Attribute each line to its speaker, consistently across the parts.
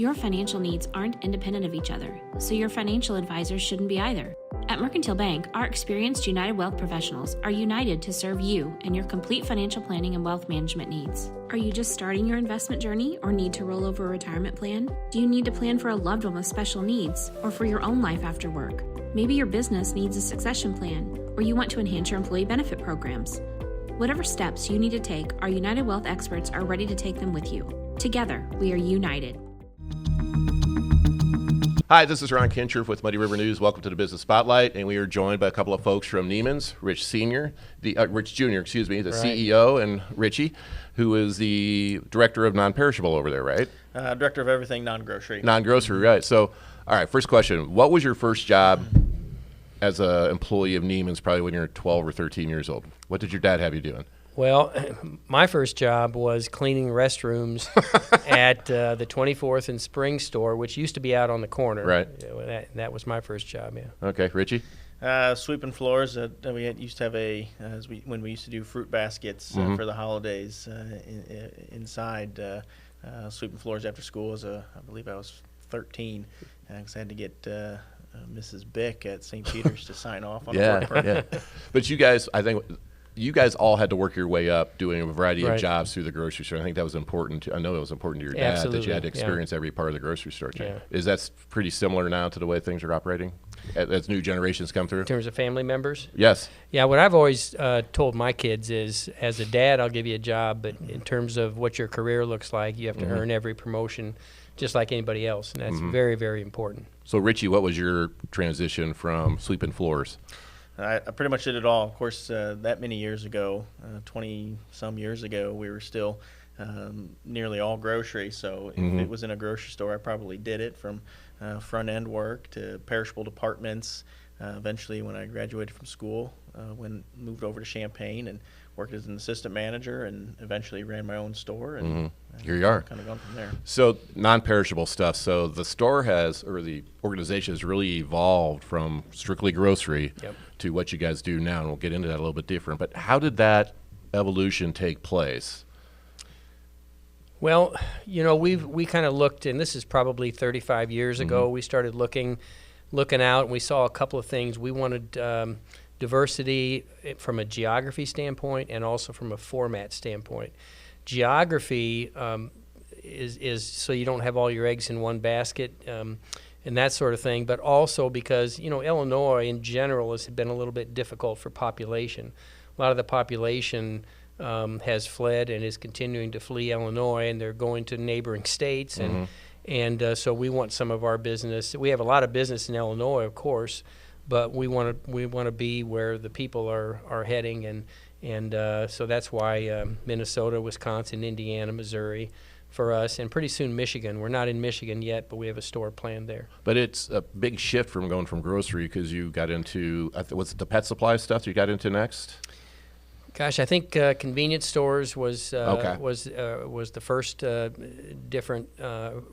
Speaker 1: Your financial needs aren't independent of each other, so your financial advisors shouldn't be either. At Mercantile Bank, our experienced United Wealth professionals are united to serve you and your complete financial planning and wealth management needs. Are you just starting your investment journey or need to roll over a retirement plan? Do you need to plan for a loved one with special needs or for your own life after work? Maybe your business needs a succession plan or you want to enhance your employee benefit programs. Whatever steps you need to take, our United Wealth experts are ready to take them with you. Together, we are united.
Speaker 2: Hi, this is Ron Kinscherf with Muddy River News. Welcome to the Business Spotlight, and we are joined by a couple of folks from Niemann's, Rich Senior, Rich Jr., the right. CEO, and Richie, who is the director of non-perishable over there, right?
Speaker 3: Director of everything non-grocery.
Speaker 2: Non-grocery, right. So, all right, first question. What was your first job as an employee of Niemann's probably when you were 12 or 13 years old? What did your dad have you doing?
Speaker 4: Well, my first job was cleaning restrooms at the 24th and Spring store, which used to be out on the corner.
Speaker 2: Right.
Speaker 4: That was my first job, yeah.
Speaker 2: Okay, Richie?
Speaker 3: Sweeping floors. We used to have when we used to do fruit baskets for the holidays inside, sweeping floors after school. I believe I was 13, because I had to get Mrs. Bick at St. Peter's to sign off on the work permit.
Speaker 2: Yeah. But you guys, I think you guys all had to work your way up doing a variety of jobs through the grocery store. I think that was important. I know it was important to your dad that you had to experience every part of the grocery store chain.
Speaker 4: Yeah.
Speaker 2: Is that pretty similar now to the way things are operating as new generations come through?
Speaker 4: In terms of family members?
Speaker 2: Yes.
Speaker 4: Yeah, what I've always told my kids is, as a dad, I'll give you a job, but in terms of what your career looks like, you have to earn every promotion just like anybody else, and that's very, very important.
Speaker 2: So, Richie, what was your transition from sweeping floors?
Speaker 3: I pretty much did it all. Of course, that many years ago, 20-some years ago, we were still nearly all grocery. So if it was in a grocery store, I probably did it from front-end work to perishable departments. Eventually, when I graduated from school, moved over to Champaign and worked as an assistant manager and eventually ran my own store. And
Speaker 2: here you are.
Speaker 3: Kind of gone from there.
Speaker 2: So non-perishable stuff. So the store the organization has really evolved from strictly grocery to what you guys do now, and we'll get into that a little bit different. But how did that evolution take place?
Speaker 4: Well, we kind of looked, and this is probably 35 years ago, we started looking out, and we saw a couple of things. We wanted diversity from a geography standpoint and also from a format standpoint. Geography is so you don't have all your eggs in one basket and that sort of thing, but also because, Illinois in general has been a little bit difficult for population. A lot of the population has fled and is continuing to flee Illinois, and they're going to neighboring states, and so we want some of our business. We have a lot of business in Illinois, of course, but we want to be where the people are heading, and so that's why Minnesota, Wisconsin, Indiana, Missouri for us, and pretty soon Michigan. We're not in Michigan yet, but we have a store planned there.
Speaker 2: But it's a big shift from going from grocery, because you got into what's the pet supply stuff you got into next?
Speaker 4: Gosh, I think convenience stores was the first different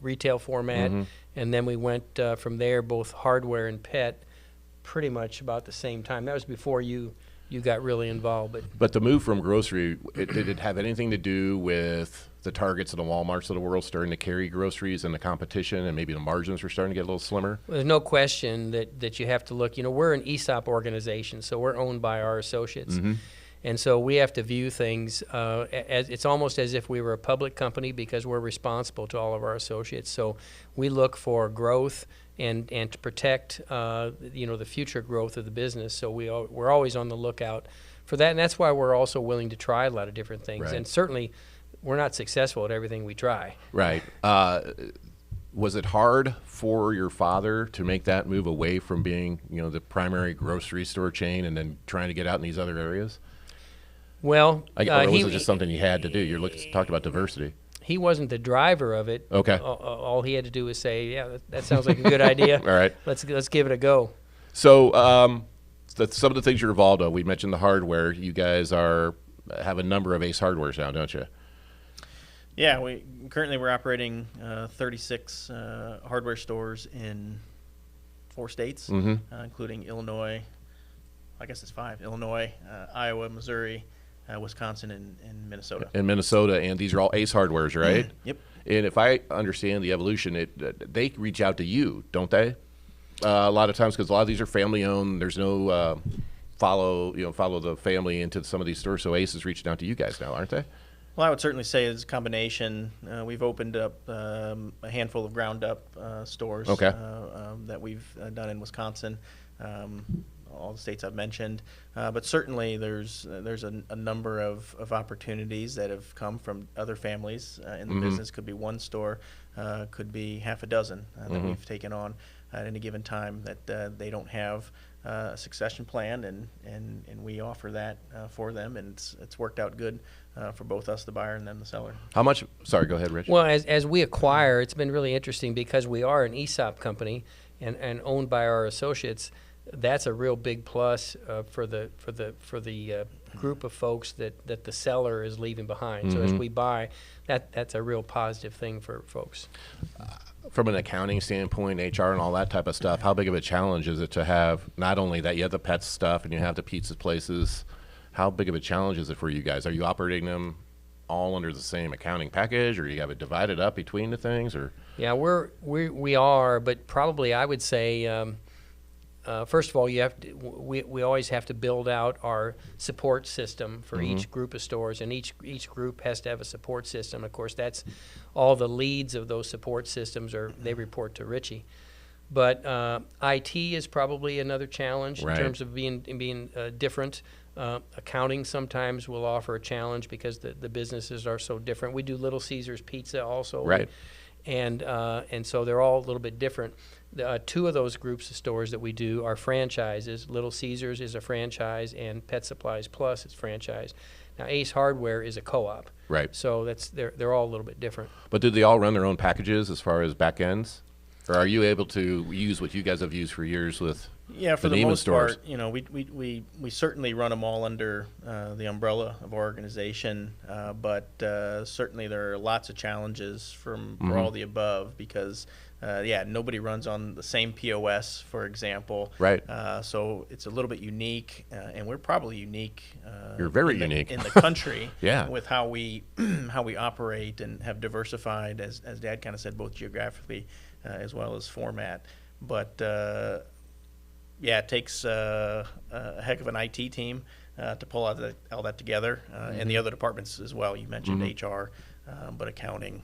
Speaker 4: retail format, and then we went from there, both hardware and pet, pretty much about the same time. That was before you got really involved.
Speaker 2: But the move from grocery, did it have anything to do with the Targets and the Walmarts of the world starting to carry groceries and the competition, and maybe the margins were starting to get a little slimmer?
Speaker 4: Well, there's no question that you have to look. We're an ESOP organization, so we're owned by our associates. And so we have to view things as it's almost as if we were a public company, because we're responsible to all of our associates. So we look for growth and to protect the future growth of the business. So we're always on the lookout for that, and that's why we're also willing to try a lot of different things.
Speaker 2: Right.
Speaker 4: And certainly we're not successful at everything we try.
Speaker 2: Right. Was it hard for your father to make that move away from being the primary grocery store chain and then trying to get out in these other areas?
Speaker 4: Well,
Speaker 2: or was it just something he had to do? You talked about diversity.
Speaker 4: He wasn't the driver of it.
Speaker 2: Okay.
Speaker 4: All he had to do was say, "Yeah, that sounds like a good idea.
Speaker 2: All right.
Speaker 4: Let's give it a go."
Speaker 2: So, some of the things you're involved in. We mentioned the hardware. You guys have a number of Ace Hardwares now, don't you?
Speaker 3: Yeah, we're operating 36 hardware stores in 4 states, including Illinois. I guess it's 5: Illinois, Iowa, Missouri, Wisconsin, and Minnesota.
Speaker 2: In Minnesota, and these are all Ace Hardwares, right?
Speaker 3: Yep.
Speaker 2: And if I understand the evolution, they reach out to you, don't they? A lot of times, because a lot of these are family owned. There's no follow the family into some of these stores. So Ace is reaching out to you guys now, aren't they?
Speaker 3: Well, I would certainly say it's a combination. We've opened up a handful of ground-up stores that we've done in Wisconsin, all the states I've mentioned. But certainly there's a number of opportunities that have come from other families in the business. Could be one store, could be half a dozen that we've taken on at any given time that they don't have a succession plan, and we offer that for them, and it's worked out good for both us, the buyer, and them, the seller.
Speaker 2: How much? Sorry, go ahead, Rich.
Speaker 4: Well, as we acquire, it's been really interesting because we are an ESOP company and owned by our associates. That's a real big plus for the group of folks that the seller is leaving behind. So as we buy, that's a real positive thing for folks.
Speaker 2: From an accounting standpoint, HR and all that type of stuff, how big of a challenge is it to have not only that you have the pet stuff and you have the pizza places? How big of a challenge is it for you guys? Are you operating them all under the same accounting package, or you have it divided up between the things? Or
Speaker 4: yeah, we are, but probably I would say. First of all, we always have to build out our support system for each group of stores, and each group has to have a support system. Of course, that's all the leads of those support systems they report to Richie. But IT is probably another challenge in terms of being different. Accounting sometimes will offer a challenge because the businesses are so different. We do Little Caesars Pizza also,
Speaker 2: right?
Speaker 4: And so they're all a little bit different. Two of those groups of stores that we do are franchises. Little Caesars is a franchise, and Pet Supplies Plus is franchise. Now Ace Hardware is a co-op.
Speaker 2: Right.
Speaker 4: So they're all a little bit different.
Speaker 2: But do they all run their own packages as far as back ends? Or are you able to use what you guys have used for years with
Speaker 3: for the
Speaker 2: Niemann
Speaker 3: most
Speaker 2: stores?
Speaker 3: part, we certainly run them all under the umbrella of our organization, but certainly there are lots of challenges for all the above because nobody runs on the same POS, for example.
Speaker 2: Right.
Speaker 3: So it's a little bit unique, and we're probably unique.
Speaker 2: You're very unique
Speaker 3: in the country.
Speaker 2: With
Speaker 3: how we operate and have diversified, as Dad kind of said, both geographically as well as format. But it takes a heck of an IT team to pull all that together, and the other departments as well. You mentioned HR, but accounting,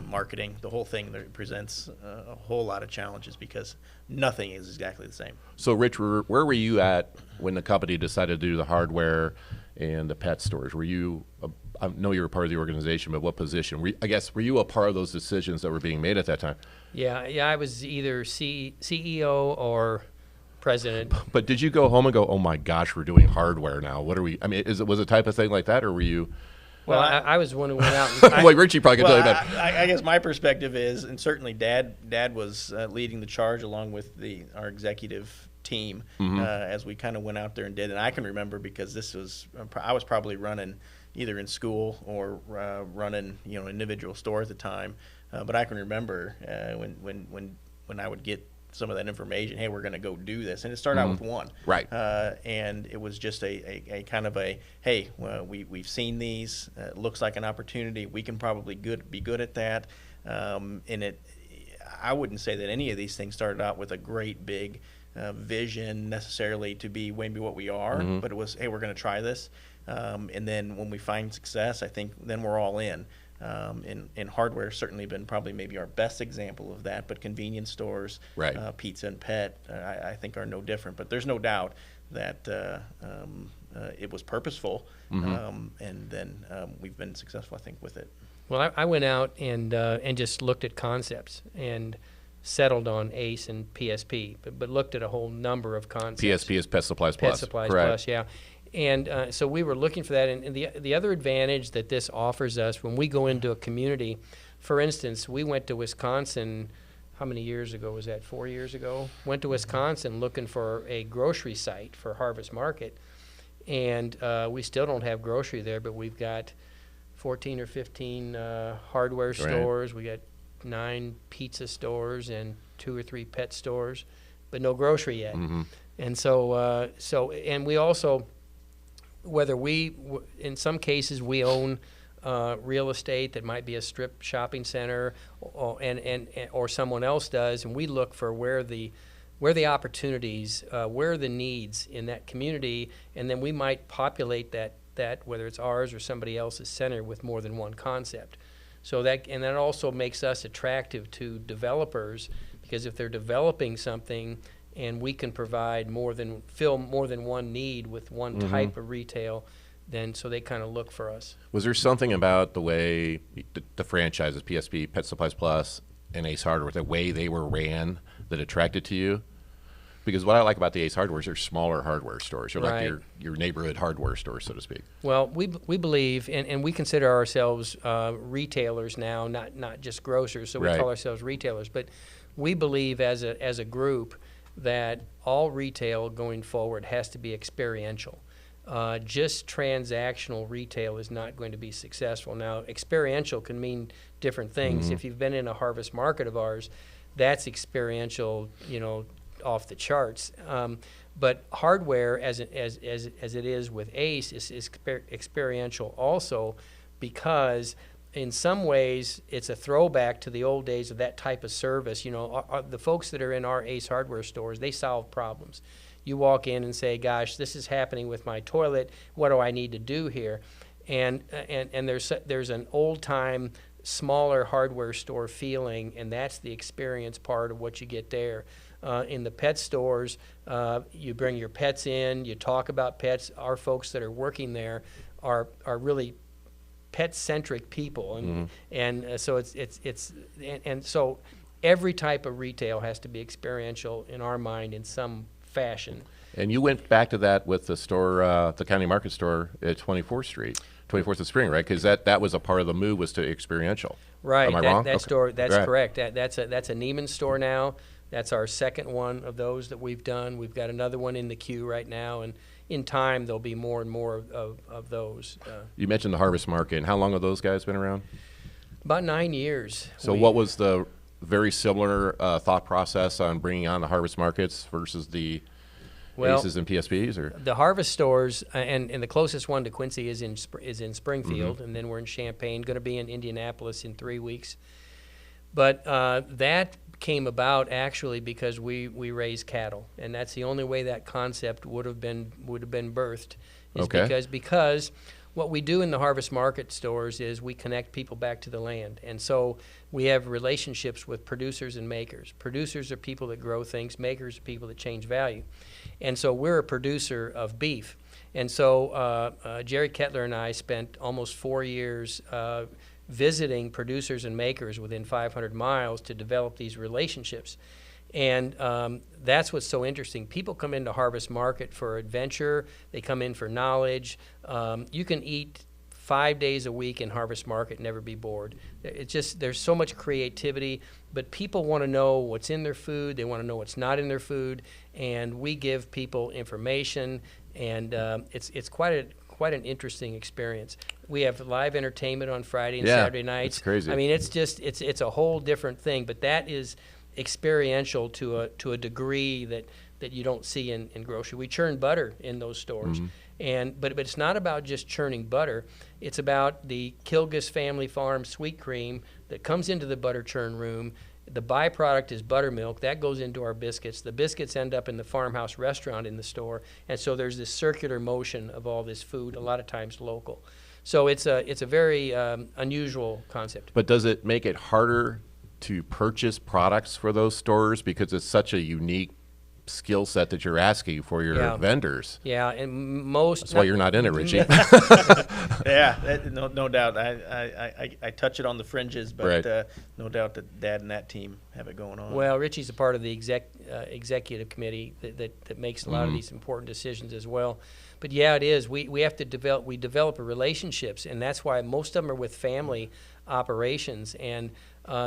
Speaker 3: marketing, the whole thing presents a whole lot of challenges because nothing is exactly the same.
Speaker 2: So, Rich, where were you at when the company decided to do the hardware and the pet stores? Were you? I know you were part of the organization, but what position? Were you a part of those decisions that were being made at that time?
Speaker 4: Yeah, I was either CEO or president.
Speaker 2: But did you go home and go, "Oh my gosh, we're doing hardware now. What are we?" I mean, was it a type of thing like that, or were you?
Speaker 4: Well, I was the one who went out.
Speaker 2: Well, Richie probably can tell you that.
Speaker 3: I guess my perspective is, and certainly Dad was leading the charge along with our executive team as we kind of went out there and did. And I can remember because I was probably running either in school or running an individual store at the time. But I can remember when I would get some of that information. Hey, we're going to go do this, and it started out with one,
Speaker 2: right?
Speaker 3: And it was just a kind of hey, we've seen these. It looks like an opportunity. We can probably be good at that. I wouldn't say that any of these things started out with a great big vision necessarily to be maybe what we are, but it was, hey, we're going to try this, and then when we find success, I think then we're all in. And hardware has certainly been probably maybe our best example of that, but convenience stores, pizza and pet, I think are no different. But there's no doubt that it was purposeful, and then we've been successful, I think, with it.
Speaker 4: Well, I went out and just looked at concepts and settled on ACE and PSP, but looked at a whole number of concepts.
Speaker 2: PSP is Pet Supplies Plus.
Speaker 4: Pet Supplies
Speaker 2: Correct.
Speaker 4: Plus, yeah. And so we were looking for that. And the other advantage that this offers us when we go into a community, for instance, we went to Wisconsin, how many years ago was that? 4 years ago? Went to Wisconsin looking for a grocery site for Harvest Market. And we still don't have grocery there, but we've got 14 or 15 hardware stores. We got 9 pizza stores and 2 or 3 pet stores, but no grocery yet. And so and we also whether in some cases we own real estate that might be a strip shopping center, or someone else does, and we look for where the opportunities, where are the needs in that community, and then we might populate that whether it's ours or somebody else's center with more than one concept. So that also makes us attractive to developers, because if they're developing something and we can provide fill more than one need with one type of retail, then so they kind of look for us.
Speaker 2: Was there something about the way the franchises, PSP, Pet Supplies Plus, and Ace Hardware, the way they were ran, that attracted to you? Because what I like about the Ace Hardware is they're smaller hardware stores. They're
Speaker 4: Right.
Speaker 2: like your neighborhood hardware store, so to speak.
Speaker 4: Well, we believe, and we consider ourselves retailers now, not just grocers. So we
Speaker 2: Right.
Speaker 4: call ourselves retailers. But we believe as a group that all retail going forward has to be experiential. Just transactional retail is not going to be successful. Now, experiential can mean different things. If you've been in a harvest market of ours, that's experiential, off the charts. But hardware, as it is with Ace, is experiential also, because in some ways it's a throwback to the old days of that type of service. The folks that are in our Ace Hardware stores, they solve problems. You walk in and say, "Gosh, this is happening with my toilet. What do I need to do here?" And there's an old time, smaller hardware store feeling, and that's the experience part of what you get there. In the pet stores, you bring your pets in, you talk about pets. Our folks that are working there are really pet-centric people, and so so every type of retail has to be experiential in our mind in some fashion.
Speaker 2: And you went back to that with the store, the County Market store at 24th Street, 24th and Spring, right? Because that was a part of the move, was to experiential.
Speaker 4: Right.
Speaker 2: Am I wrong?
Speaker 4: That
Speaker 2: Okay.
Speaker 4: store, that's
Speaker 2: Right.
Speaker 4: correct. That's a Niemann store now. That's our second one of those that we've done. We've got another one in the queue right now, and in time there'll be more and more of those.
Speaker 2: You mentioned the Harvest Market. And how long have those guys been around?
Speaker 4: About 9 years.
Speaker 2: So what was the very similar thought process on bringing on the Harvest Markets versus the Aces and PSPs? Or
Speaker 4: The Harvest stores, and the closest one to Quincy is in Springfield, and then we're in Champaign, going to be in Indianapolis in 3 weeks. But that came about actually because we raise cattle, and that's the only way that concept would have been birthed, is
Speaker 2: Okay.
Speaker 4: because what we do in the Harvest Market stores is we connect people back to the land. And so we have relationships with producers and makers. Producers are people that grow things, makers are people that change value. And so we're a producer of beef. And so Jerry Kettler and I spent almost 4 years visiting producers and makers within 500 miles to develop these relationships. And that's what's so interesting. People come into Harvest Market for adventure. They come in for knowledge. You can eat 5 days a week in Harvest Market and never be bored. It's just, there's so much creativity, but people want to know what's in their food. They want to know what's not in their food, and we give people information, and it's quite an interesting experience. We have live entertainment on Friday and Saturday nights.
Speaker 2: It's crazy.
Speaker 4: I mean, it's a whole different thing, but that is experiential to a degree that you don't see in grocery. We churn butter in those stores, but it's not about just churning butter. It's about the Kilgus Family Farm sweet cream that comes into the butter churn room. The byproduct is buttermilk. That goes into our biscuits. The biscuits end up in the farmhouse restaurant in the store, and so there's this circular motion of all this food, a lot of times local. So it's a very unusual concept.
Speaker 2: But does it make it harder to purchase products for those stores because it's such a unique skill set that you're asking for your vendors?
Speaker 4: Yeah, and most.
Speaker 2: That's why you're not in it, Richie.
Speaker 3: No doubt. I touch it on the fringes, but
Speaker 2: Right.
Speaker 3: No doubt that Dad and that team have it going on.
Speaker 4: Well, Richie's a part of the executive committee that makes a lot of these important decisions as well. But yeah, it is. We have to develop relationships, and that's why most of them are with family operations, and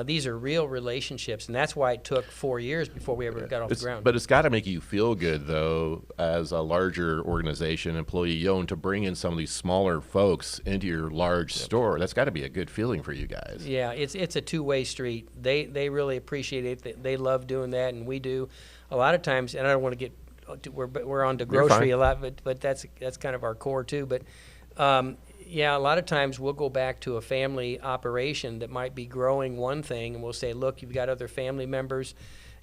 Speaker 4: these are real relationships, and that's why it took 4 years before we ever got off the ground.
Speaker 2: But it's got to make you feel good, though, as a larger organization, employee-owned, to bring in some of these smaller folks into your large store. That's got to be a good feeling for you guys.
Speaker 4: Yeah, it's a two-way street. They really appreciate it. They love doing that, and we do. A lot of times, and I don't want to get we're on to
Speaker 2: You're
Speaker 4: grocery
Speaker 2: fine.
Speaker 4: a lot, but that's kind of our core too. But yeah, a lot of times we'll go back to a family operation that might be growing one thing, and we'll say, look, you've got other family members.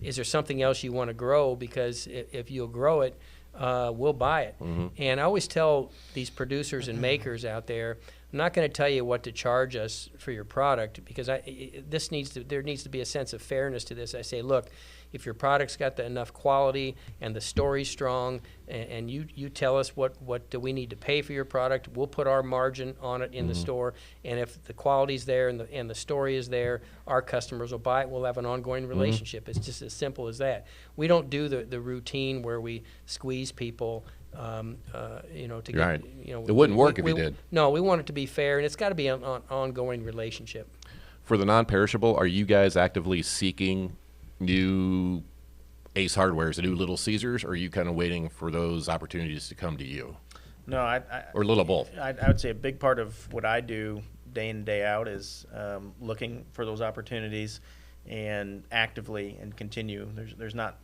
Speaker 4: Is there something else you want to grow? Because if you'll grow it, we'll buy it. And I always tell these producers and makers out there, I'm not going to tell you what to charge us for your product, because there needs to be a sense of fairness to this. I say, look, if your product's got enough quality and the story's strong, and you tell us what do we need to pay for your product, we'll put our margin on it in the store. And if the quality's there and the story is there, our customers will buy it. We'll have an ongoing relationship. It's just as simple as that. We don't do the routine where we squeeze people. To get,
Speaker 2: Right. It wouldn't work if you did.
Speaker 4: No, we want it to be fair, and it's got to be an ongoing relationship.
Speaker 2: For the non-perishable, are you guys actively seeking new Ace Hardwares, new Little Caesars, or are you kind of waiting for those opportunities to come to you?
Speaker 3: No,
Speaker 2: Or a little of both?
Speaker 3: I would say a big part of what I do day in and day out is looking for those opportunities and actively and continue. There's not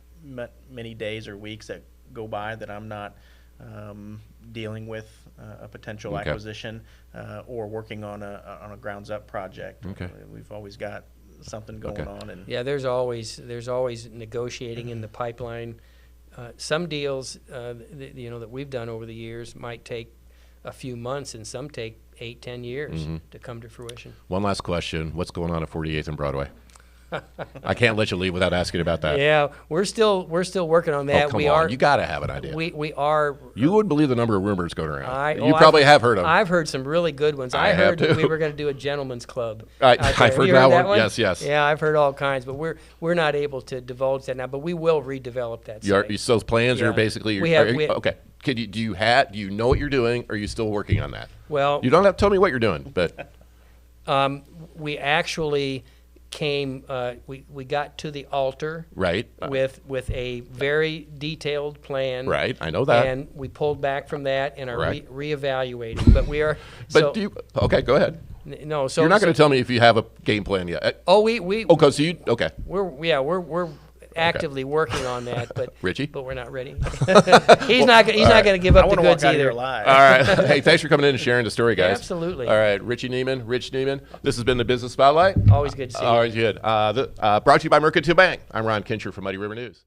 Speaker 3: many days or weeks that go by that I'm not dealing with a potential acquisition or working on a grounds up project.
Speaker 2: Okay.
Speaker 3: We've always got something going on, and
Speaker 4: yeah, there's always negotiating in the pipeline. Some deals that we've done over the years might take a few months, and some take 8-10 years to come to fruition.
Speaker 2: One last question. What's going on at 48th and Broadway? I can't let you leave without asking about that.
Speaker 4: Yeah, we're still working on that.
Speaker 2: Oh, come on. You got to have an idea.
Speaker 4: We are.
Speaker 2: You wouldn't believe the number of rumors going around.
Speaker 4: You
Speaker 2: probably have heard them.
Speaker 4: I've heard some really good ones. I heard
Speaker 2: have
Speaker 4: that
Speaker 2: too.
Speaker 4: we were going to do a gentleman's club.
Speaker 2: I've heard that one. Yes.
Speaker 4: Yeah, I've heard all kinds, but we're not able to divulge that now. But we will redevelop that.
Speaker 2: So plans are basically.
Speaker 4: Okay.
Speaker 2: Do you know what you're doing? Or are you still working on that?
Speaker 4: Well,
Speaker 2: you don't have to tell me what you're doing, but
Speaker 4: we actually came. We got to the altar.
Speaker 2: Right.
Speaker 4: With a very detailed plan.
Speaker 2: Right. I know that.
Speaker 4: And we pulled back from that and are
Speaker 2: Correct.
Speaker 4: Reevaluating. But we are.
Speaker 2: But okay, go ahead.
Speaker 4: No, so
Speaker 2: you're not going to tell me if you have a game plan yet.
Speaker 4: Because
Speaker 2: okay.
Speaker 4: We're actively working on that, but
Speaker 2: Richie,
Speaker 4: but we're not ready. He's not going to give up the goods either.
Speaker 3: All
Speaker 2: right. Hey, thanks for coming in and sharing the story, guys.
Speaker 4: Yeah, absolutely.
Speaker 2: All right, Rich Niemann. This has been the Business Spotlight.
Speaker 4: Always good to see you.
Speaker 2: Always good. Brought to you by Mercantile Bank. I'm Ron Kinscherf from Muddy River News.